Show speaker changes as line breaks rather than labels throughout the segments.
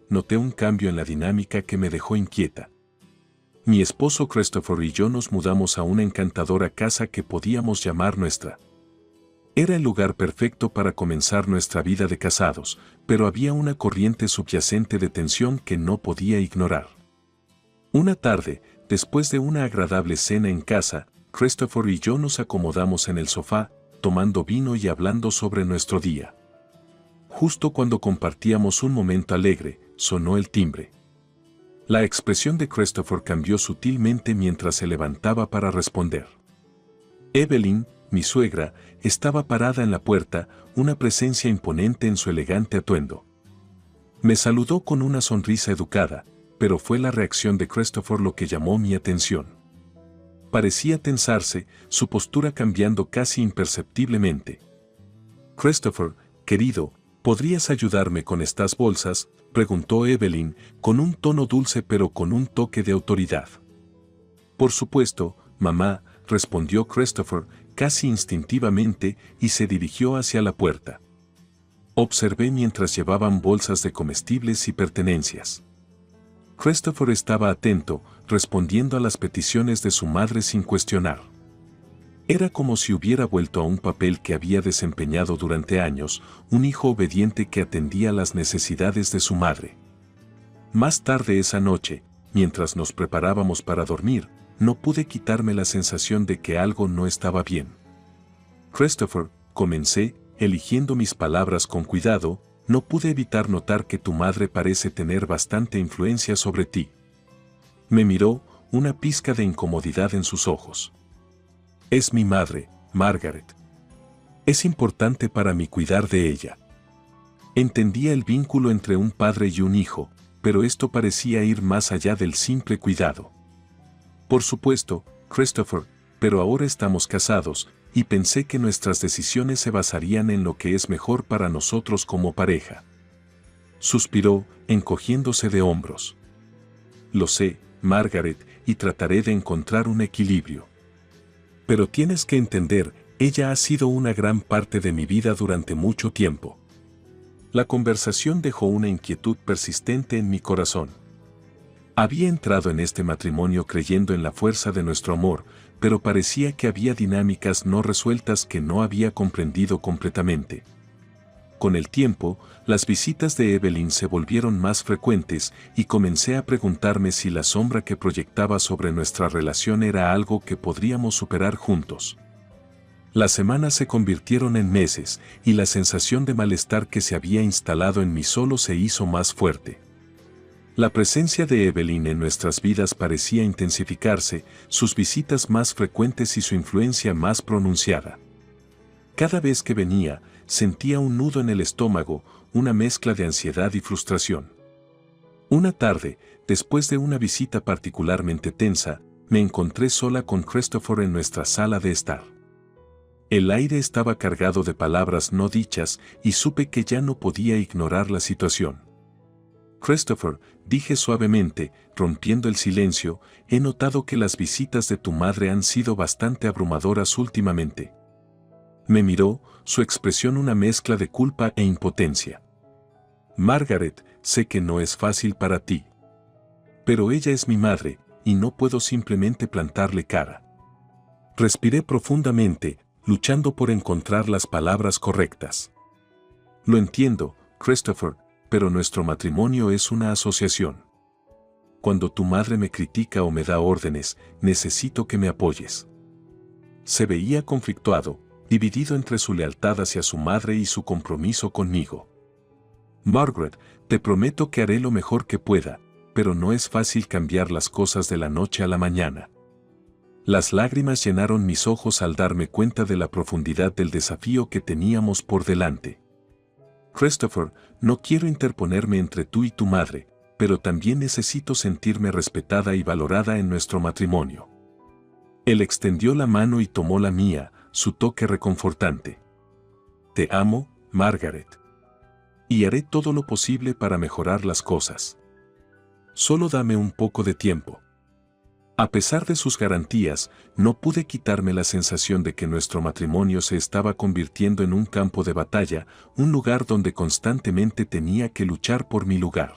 Noté un cambio en la dinámica que me dejó inquieta. Mi esposo Christopher y yo nos mudamos a una encantadora casa que podíamos llamar nuestra. Era el lugar perfecto para comenzar nuestra vida de casados, pero había una corriente subyacente de tensión que no podía ignorar. Una tarde, después de una agradable cena en casa, Christopher y yo nos acomodamos en el sofá, tomando vino y hablando sobre nuestro día. Justo cuando compartíamos un momento alegre, sonó el timbre. La expresión de Christopher cambió sutilmente mientras se levantaba para responder. Evelyn, mi suegra, estaba parada en la puerta, una presencia imponente en su elegante atuendo. Me saludó con una sonrisa educada, pero fue la reacción de Christopher lo que llamó mi atención. Parecía tensarse, su postura cambiando casi imperceptiblemente. Christopher, querido, ¿podrías ayudarme con estas bolsas?, preguntó Evelyn, con un tono dulce pero con un toque de autoridad. Por supuesto, mamá, respondió Christopher, casi instintivamente, y se dirigió hacia la puerta. Observé mientras llevaban bolsas de comestibles y pertenencias. Christopher estaba atento, respondiendo a las peticiones de su madre sin cuestionar. Era como si hubiera vuelto a un papel que había desempeñado durante años, un hijo obediente que atendía las necesidades de su madre. Más tarde esa noche, mientras nos preparábamos para dormir, no pude quitarme la sensación de que algo no estaba bien. Christopher, comencé, eligiendo mis palabras con cuidado, no pude evitar notar que tu madre parece tener bastante influencia sobre ti. Me miró, una pizca de incomodidad en sus ojos. Es mi madre, Margaret. Es importante para mí cuidar de ella. Entendía el vínculo entre un padre y un hijo, pero esto parecía ir más allá del simple cuidado. Por supuesto, Christopher, pero ahora estamos casados, y pensé que nuestras decisiones se basarían en lo que es mejor para nosotros como pareja. Suspiró, encogiéndose de hombros. Lo sé, Margaret, y trataré de encontrar un equilibrio. Pero tienes que entender, ella ha sido una gran parte de mi vida durante mucho tiempo. La conversación dejó una inquietud persistente en mi corazón. Había entrado en este matrimonio creyendo en la fuerza de nuestro amor, pero parecía que había dinámicas no resueltas que no había comprendido completamente. Con el tiempo, las visitas de Evelyn se volvieron más frecuentes y comencé a preguntarme si la sombra que proyectaba sobre nuestra relación era algo que podríamos superar juntos. Las semanas se convirtieron en meses y la sensación de malestar que se había instalado en mí solo se hizo más fuerte. La presencia de Evelyn en nuestras vidas parecía intensificarse, sus visitas más frecuentes y su influencia más pronunciada. Cada vez que venía, sentía un nudo en el estómago, una mezcla de ansiedad y frustración. Una tarde, después de una visita particularmente tensa, me encontré sola con Christopher en nuestra sala de estar. El aire estaba cargado de palabras no dichas y supe que ya no podía ignorar la situación. Christopher, dije suavemente, rompiendo el silencio, he notado que las visitas de tu madre han sido bastante abrumadoras últimamente. Me miró, su expresión una mezcla de culpa e impotencia. Margaret, sé que no es fácil para ti. Pero ella es mi madre, y no puedo simplemente plantarle cara. Respiré profundamente, luchando por encontrar las palabras correctas. Lo entiendo, Christopher, pero nuestro matrimonio es una asociación. Cuando tu madre me critica o me da órdenes, necesito que me apoyes. Se veía conflictuado, dividido entre su lealtad hacia su madre y su compromiso conmigo. Margaret, te prometo que haré lo mejor que pueda, pero no es fácil cambiar las cosas de la noche a la mañana. Las lágrimas llenaron mis ojos al darme cuenta de la profundidad del desafío que teníamos por delante. Christopher, no quiero interponerme entre tú y tu madre, pero también necesito sentirme respetada y valorada en nuestro matrimonio. Él extendió la mano y tomó la mía, su toque reconfortante. Te amo, Margaret. Y haré todo lo posible para mejorar las cosas. Solo dame un poco de tiempo. A pesar de sus garantías, no pude quitarme la sensación de que nuestro matrimonio se estaba convirtiendo en un campo de batalla, un lugar donde constantemente tenía que luchar por mi lugar.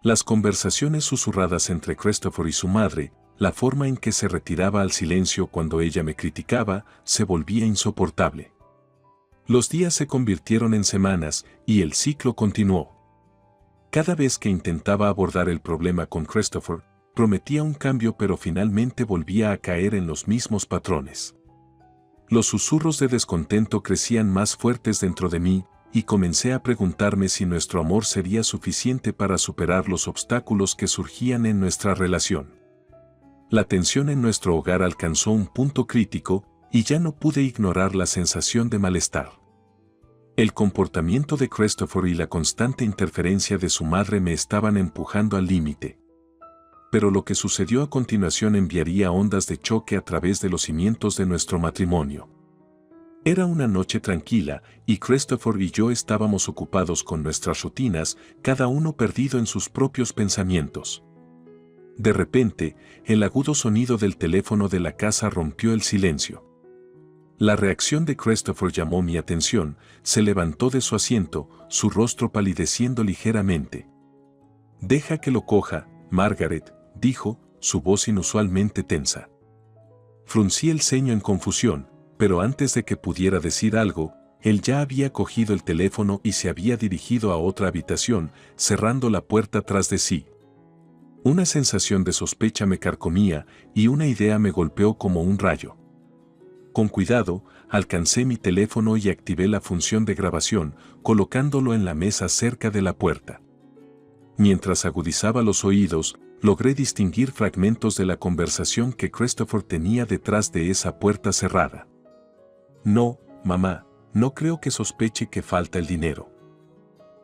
Las conversaciones susurradas entre Christopher y su madre, la forma en que se retiraba al silencio cuando ella me criticaba, se volvía insoportable. Los días se convirtieron en semanas y el ciclo continuó. Cada vez que intentaba abordar el problema con Christopher, prometía un cambio pero finalmente volvía a caer en los mismos patrones. Los susurros de descontento crecían más fuertes dentro de mí y comencé a preguntarme si nuestro amor sería suficiente para superar los obstáculos que surgían en nuestra relación. La tensión en nuestro hogar alcanzó un punto crítico y ya no pude ignorar la sensación de malestar. El comportamiento de Christopher y la constante interferencia de su madre me estaban empujando al límite. Pero lo que sucedió a continuación enviaría ondas de choque a través de los cimientos de nuestro matrimonio. Era una noche tranquila y Christopher y yo estábamos ocupados con nuestras rutinas, cada uno perdido en sus propios pensamientos. De repente, el agudo sonido del teléfono de la casa rompió el silencio. La reacción de Christopher llamó mi atención, se levantó de su asiento, su rostro palideciendo ligeramente. «Deja que lo coja, Margaret», dijo, su voz inusualmente tensa. Fruncí el ceño en confusión, pero antes de que pudiera decir algo, él ya había cogido el teléfono y se había dirigido a otra habitación, cerrando la puerta tras de sí. Una sensación de sospecha me carcomía y una idea me golpeó como un rayo. Con cuidado, alcancé mi teléfono y activé la función de grabación, colocándolo en la mesa cerca de la puerta. Mientras agudizaba los oídos, logré distinguir fragmentos de la conversación que Christopher tenía detrás de esa puerta cerrada. «No, mamá, no creo que sospeche que falta el dinero».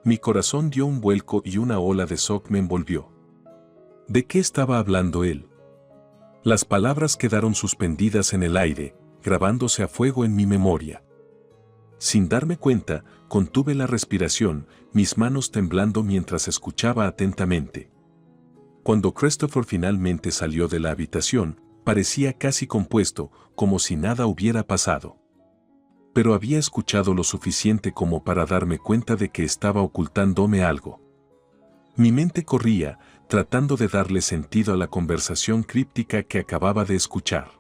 Mi corazón dio un vuelco y una ola de shock me envolvió. ¿De qué estaba hablando él? Las palabras quedaron suspendidas en el aire, grabándose a fuego en mi memoria. Sin darme cuenta, contuve la respiración, mis manos temblando mientras escuchaba atentamente. Cuando Christopher finalmente salió de la habitación, parecía casi compuesto, como si nada hubiera pasado. Pero había escuchado lo suficiente como para darme cuenta de que estaba ocultándome algo. Mi mente corría, tratando de darle sentido a la conversación críptica que acababa de escuchar.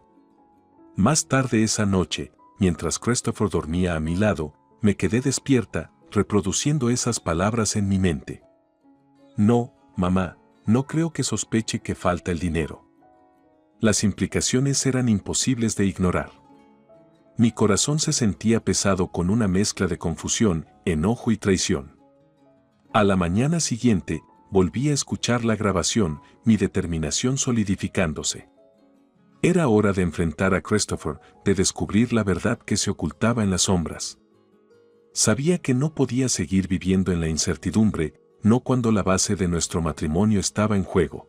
Más tarde esa noche, mientras Christopher dormía a mi lado, me quedé despierta, reproduciendo esas palabras en mi mente. «No, mamá, no creo que sospeche que falta el dinero». Las implicaciones eran imposibles de ignorar. Mi corazón se sentía pesado con una mezcla de confusión, enojo y traición. A la mañana siguiente, volví a escuchar la grabación, mi determinación solidificándose. Era hora de enfrentar a Christopher, de descubrir la verdad que se ocultaba en las sombras. Sabía que no podía seguir viviendo en la incertidumbre, no cuando la base de nuestro matrimonio estaba en juego.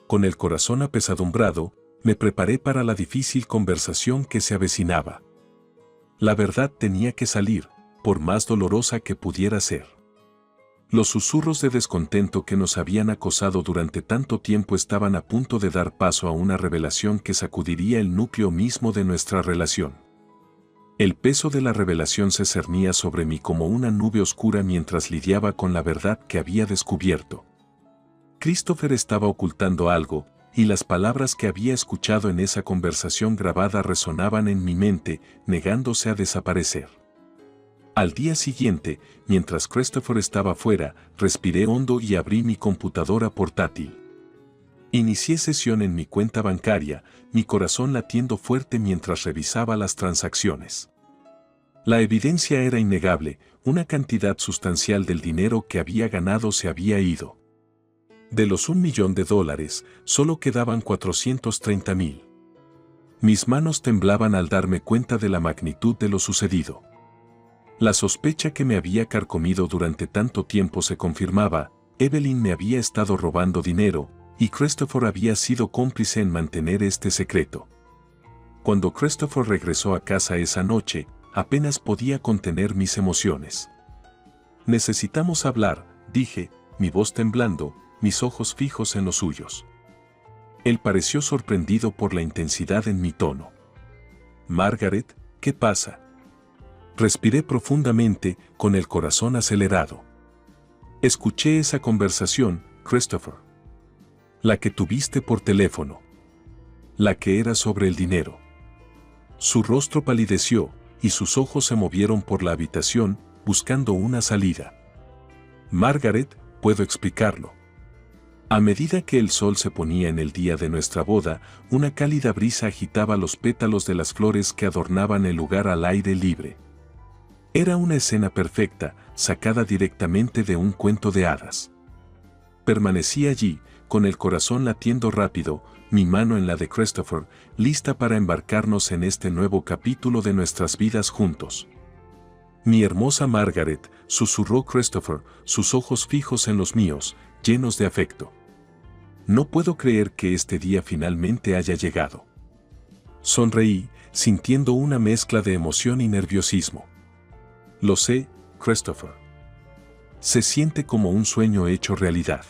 Con el corazón apesadumbrado, me preparé para la difícil conversación que se avecinaba. La verdad tenía que salir, por más dolorosa que pudiera ser. Los susurros de descontento que nos habían acosado durante tanto tiempo estaban a punto de dar paso a una revelación que sacudiría el núcleo mismo de nuestra relación. El peso de la revelación se cernía sobre mí como una nube oscura mientras lidiaba con la verdad que había descubierto. Christopher estaba ocultando algo, y las palabras que había escuchado en esa conversación grabada resonaban en mi mente, negándose a desaparecer. Al día siguiente, mientras Christopher estaba fuera, respiré hondo y abrí mi computadora portátil. Inicié sesión en mi cuenta bancaria, mi corazón latiendo fuerte mientras revisaba las transacciones. La evidencia era innegable, una cantidad sustancial del dinero que había ganado se había ido. De los $1 millón, solo quedaban 430,000. Mis manos temblaban al darme cuenta de la magnitud de lo sucedido. La sospecha que me había carcomido durante tanto tiempo se confirmaba, Evelyn me había estado robando dinero, y Christopher había sido cómplice en mantener este secreto. Cuando Christopher regresó a casa esa noche, apenas podía contener mis emociones. «Necesitamos hablar», dije, mi voz temblando, mis ojos fijos en los suyos. Él pareció sorprendido por la intensidad en mi tono. Margaret, ¿qué pasa? Respiré profundamente, con el corazón acelerado. Escuché esa conversación, Christopher. La que tuviste por teléfono. La que era sobre el dinero. Su rostro palideció, y sus ojos se movieron por la habitación, buscando una salida. Margaret, puedo explicarlo. A medida que el sol se ponía en el día de nuestra boda, una cálida brisa agitaba los pétalos de las flores que adornaban el lugar al aire libre. Era una escena perfecta, sacada directamente de un cuento de hadas. Permanecí allí, con el corazón latiendo rápido, mi mano en la de Christopher, lista para embarcarnos en este nuevo capítulo de nuestras vidas juntos. Mi hermosa Margaret, susurró Christopher, sus ojos fijos en los míos, llenos de afecto. No puedo creer que este día finalmente haya llegado. Sonreí, sintiendo una mezcla de emoción y nerviosismo. Lo sé, Christopher. Se siente como un sueño hecho realidad.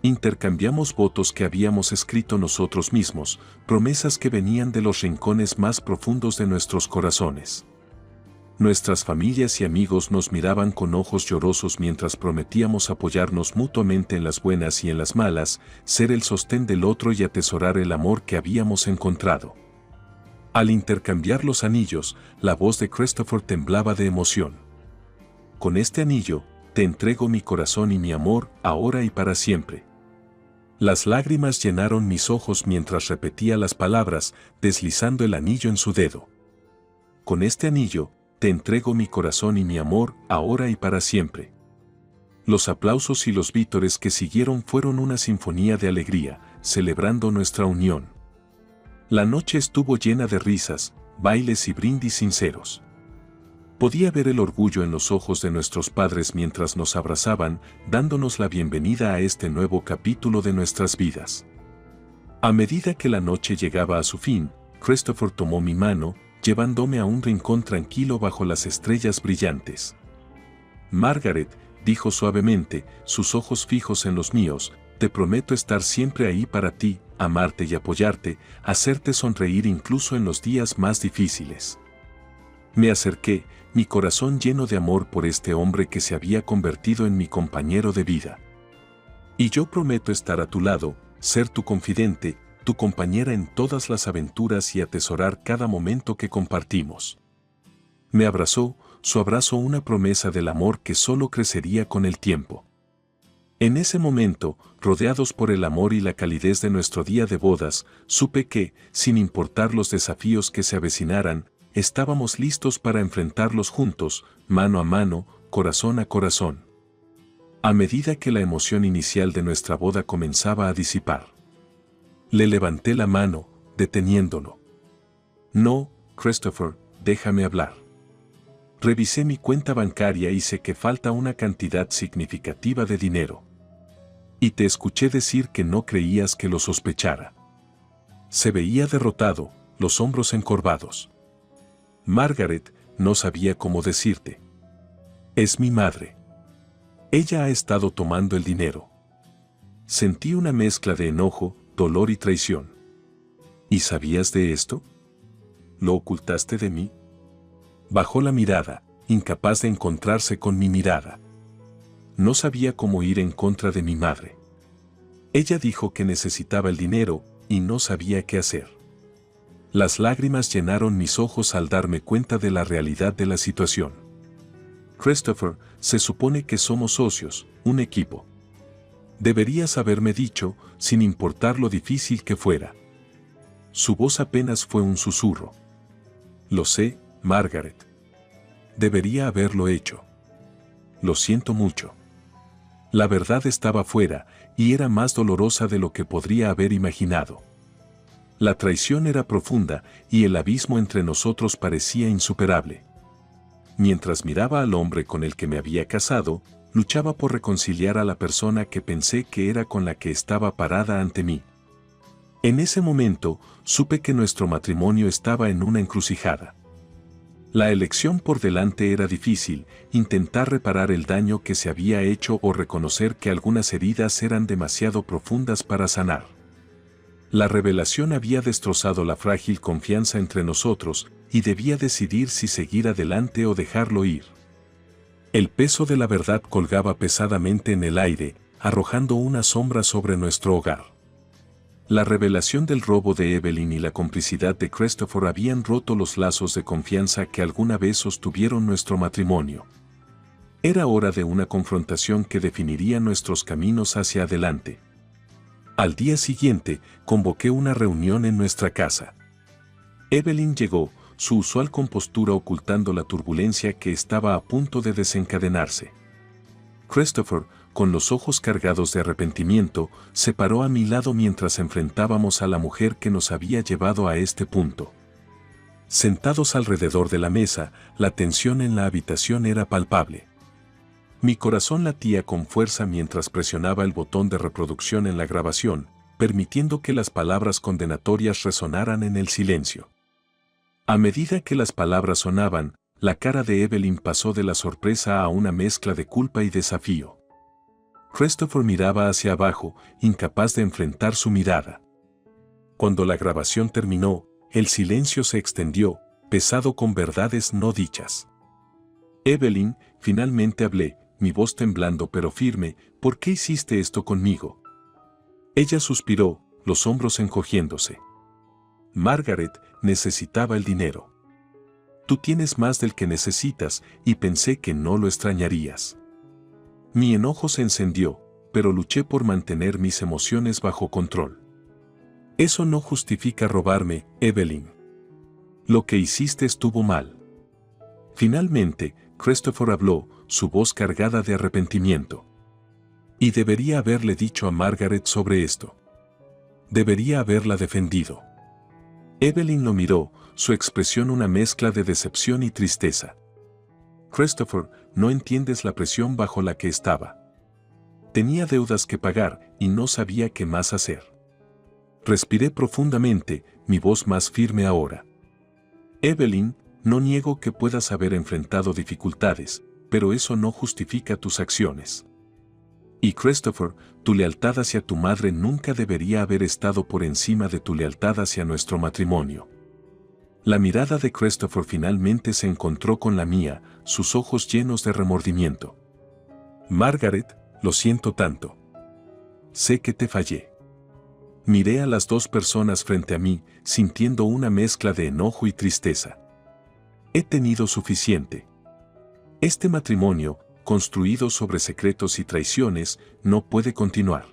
Intercambiamos votos que habíamos escrito nosotros mismos, promesas que venían de los rincones más profundos de nuestros corazones. Nuestras familias y amigos nos miraban con ojos llorosos mientras prometíamos apoyarnos mutuamente en las buenas y en las malas, ser el sostén del otro y atesorar el amor que habíamos encontrado. Al intercambiar los anillos, la voz de Christopher temblaba de emoción. Con este anillo, te entrego mi corazón y mi amor, ahora y para siempre. Las lágrimas llenaron mis ojos mientras repetía las palabras, deslizando el anillo en su dedo. Con este anillo, te entrego mi corazón y mi amor, ahora y para siempre. Los aplausos y los vítores que siguieron fueron una sinfonía de alegría, celebrando nuestra unión. La noche estuvo llena de risas, bailes y brindis sinceros. Podía ver el orgullo en los ojos de nuestros padres mientras nos abrazaban, dándonos la bienvenida a este nuevo capítulo de nuestras vidas. A medida que la noche llegaba a su fin, Christopher tomó mi mano, llevándome a un rincón tranquilo bajo las estrellas brillantes. Margaret, dijo suavemente, sus ojos fijos en los míos, te prometo estar siempre ahí para ti, amarte y apoyarte, hacerte sonreír incluso en los días más difíciles. Me acerqué, mi corazón lleno de amor por este hombre que se había convertido en mi compañero de vida. Y yo prometo estar a tu lado, ser tu confidente, tu compañera en todas las aventuras y atesorar cada momento que compartimos. Me abrazó, su abrazo una promesa del amor que solo crecería con el tiempo. En ese momento, rodeados por el amor y la calidez de nuestro día de bodas, supe que, sin importar los desafíos que se avecinaran, estábamos listos para enfrentarlos juntos, mano a mano, corazón a corazón. A medida que la emoción inicial de nuestra boda comenzaba a disipar, le levanté la mano, deteniéndolo. No, Christopher, déjame hablar. Revisé mi cuenta bancaria y sé que falta una cantidad significativa de dinero. Y te escuché decir que no creías que lo sospechara. Se veía derrotado, los hombros encorvados. Margaret, no sabía cómo decirte. Es mi madre. Ella ha estado tomando el dinero. Sentí una mezcla de enojo, dolor y traición. ¿Y sabías de esto? ¿Lo ocultaste de mí? Bajó la mirada, incapaz de encontrarse con mi mirada. No sabía cómo ir en contra de mi madre. Ella dijo que necesitaba el dinero y no sabía qué hacer. Las lágrimas llenaron mis ojos al darme cuenta de la realidad de la situación. Christopher, se supone que somos socios, un equipo. Deberías haberme dicho, sin importar lo difícil que fuera. Su voz apenas fue un susurro. Lo sé, Margaret. Debería haberlo hecho. Lo siento mucho. La verdad estaba fuera, y era más dolorosa de lo que podría haber imaginado. La traición era profunda, y el abismo entre nosotros parecía insuperable. Mientras miraba al hombre con el que me había casado, luchaba por reconciliar a la persona que pensé que era con la que estaba parada ante mí. En ese momento, supe que nuestro matrimonio estaba en una encrucijada. La elección por delante era difícil, intentar reparar el daño que se había hecho o reconocer que algunas heridas eran demasiado profundas para sanar. La revelación había destrozado la frágil confianza entre nosotros y debía decidir si seguir adelante o dejarlo ir. El peso de la verdad colgaba pesadamente en el aire, arrojando una sombra sobre nuestro hogar. La revelación del robo de Evelyn y la complicidad de Christopher habían roto los lazos de confianza que alguna vez sostuvieron nuestro matrimonio. Era hora de una confrontación que definiría nuestros caminos hacia adelante. Al día siguiente, convoqué una reunión en nuestra casa. Evelyn llegó, su usual compostura ocultando la turbulencia que estaba a punto de desencadenarse. Christopher, con los ojos cargados de arrepentimiento, se paró a mi lado mientras enfrentábamos a la mujer que nos había llevado a este punto. Sentados alrededor de la mesa, la tensión en la habitación era palpable. Mi corazón latía con fuerza mientras presionaba el botón de reproducción en la grabación, permitiendo que las palabras condenatorias resonaran en el silencio. A medida que las palabras sonaban, la cara de Evelyn pasó de la sorpresa a una mezcla de culpa y desafío. Christopher miraba hacia abajo, incapaz de enfrentar su mirada. Cuando la grabación terminó, el silencio se extendió, pesado con verdades no dichas. Evelyn, finalmente hablé, mi voz temblando pero firme, ¿por qué hiciste esto conmigo? Ella suspiró, los hombros encogiéndose. Margaret necesitaba el dinero. Tú tienes más del que necesitas y pensé que no lo extrañarías. Mi enojo se encendió, pero luché por mantener mis emociones bajo control. Eso no justifica robarme, Evelyn. Lo que hiciste estuvo mal. Finalmente, Christopher habló, su voz cargada de arrepentimiento. Y debería haberle dicho a Margaret sobre esto. Debería haberla defendido. Evelyn lo miró, su expresión una mezcla de decepción y tristeza. Christopher, no entiendes la presión bajo la que estaba. Tenía deudas que pagar y no sabía qué más hacer. Respiré profundamente, mi voz más firme ahora. Evelyn, no niego que puedas haber enfrentado dificultades, pero eso no justifica tus acciones. Y Christopher, tu lealtad hacia tu madre nunca debería haber estado por encima de tu lealtad hacia nuestro matrimonio. La mirada de Christopher finalmente se encontró con la mía, sus ojos llenos de remordimiento. Margaret, lo siento tanto. Sé que te fallé. Miré a las dos personas frente a mí, sintiendo una mezcla de enojo y tristeza. He tenido suficiente. Este matrimonio, construido sobre secretos y traiciones, no puede continuar.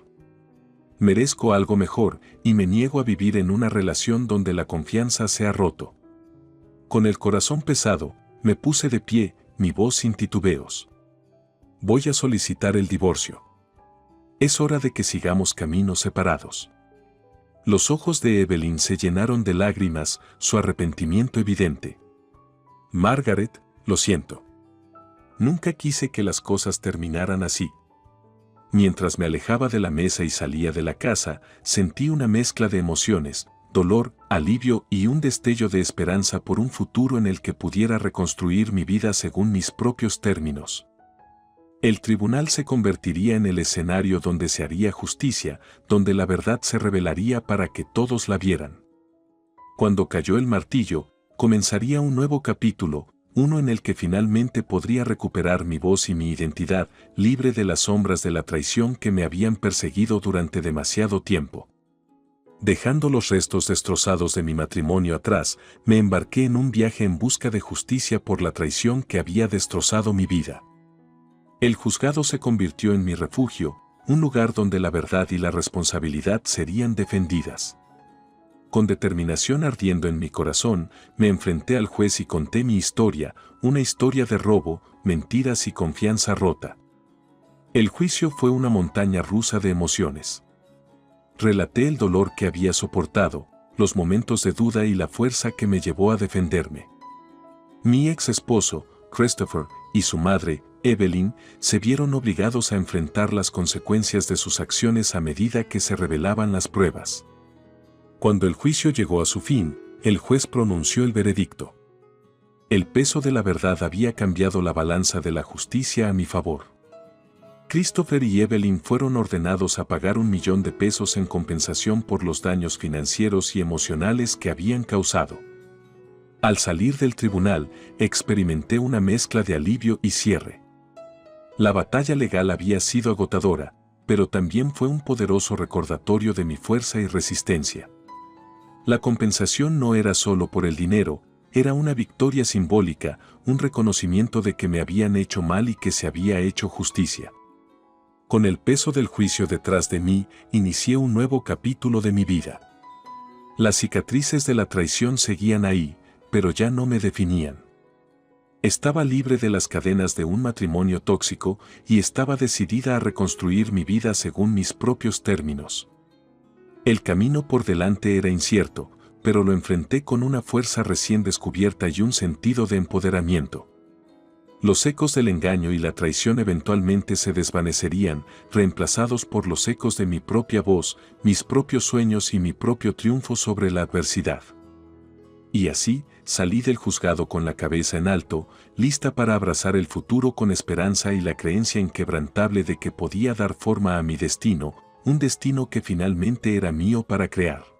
Merezco algo mejor y me niego a vivir en una relación donde la confianza se ha roto. Con el corazón pesado, me puse de pie, mi voz sin titubeos. Voy a solicitar el divorcio. Es hora de que sigamos caminos separados. Los ojos de Evelyn se llenaron de lágrimas, su arrepentimiento evidente. Margaret, lo siento. Nunca quise que las cosas terminaran así. Mientras me alejaba de la mesa y salía de la casa, sentí una mezcla de emociones, dolor, alivio y un destello de esperanza por un futuro en el que pudiera reconstruir mi vida según mis propios términos. El tribunal se convertiría en el escenario donde se haría justicia, donde la verdad se revelaría para que todos la vieran. Cuando cayó el martillo, comenzaría un nuevo capítulo, uno en el que finalmente podría recuperar mi voz y mi identidad, libre de las sombras de la traición que me habían perseguido durante demasiado tiempo. Dejando los restos destrozados de mi matrimonio atrás, me embarqué en un viaje en busca de justicia por la traición que había destrozado mi vida. El juzgado se convirtió en mi refugio, un lugar donde la verdad y la responsabilidad serían defendidas. Con determinación ardiendo en mi corazón, me enfrenté al juez y conté mi historia, una historia de robo, mentiras y confianza rota. El juicio fue una montaña rusa de emociones. Relaté el dolor que había soportado, los momentos de duda y la fuerza que me llevó a defenderme. Mi ex esposo, Christopher, y su madre, Evelyn, se vieron obligados a enfrentar las consecuencias de sus acciones a medida que se revelaban las pruebas. Cuando el juicio llegó a su fin, el juez pronunció el veredicto. El peso de la verdad había cambiado la balanza de la justicia a mi favor. Christopher y Evelyn fueron ordenados a pagar $1.000.000 en compensación por los daños financieros y emocionales que habían causado. Al salir del tribunal, experimenté una mezcla de alivio y cierre. La batalla legal había sido agotadora, pero también fue un poderoso recordatorio de mi fuerza y resistencia. La compensación no era solo por el dinero, era una victoria simbólica, un reconocimiento de que me habían hecho mal y que se había hecho justicia. Con el peso del juicio detrás de mí, inicié un nuevo capítulo de mi vida. Las cicatrices de la traición seguían ahí, pero ya no me definían. Estaba libre de las cadenas de un matrimonio tóxico y estaba decidida a reconstruir mi vida según mis propios términos. El camino por delante era incierto, pero lo enfrenté con una fuerza recién descubierta y un sentido de empoderamiento. Los ecos del engaño y la traición eventualmente se desvanecerían, reemplazados por los ecos de mi propia voz, mis propios sueños y mi propio triunfo sobre la adversidad. Y así, salí del juzgado con la cabeza en alto, lista para abrazar el futuro con esperanza y la creencia inquebrantable de que podía dar forma a mi destino, un destino que finalmente era mío para crear.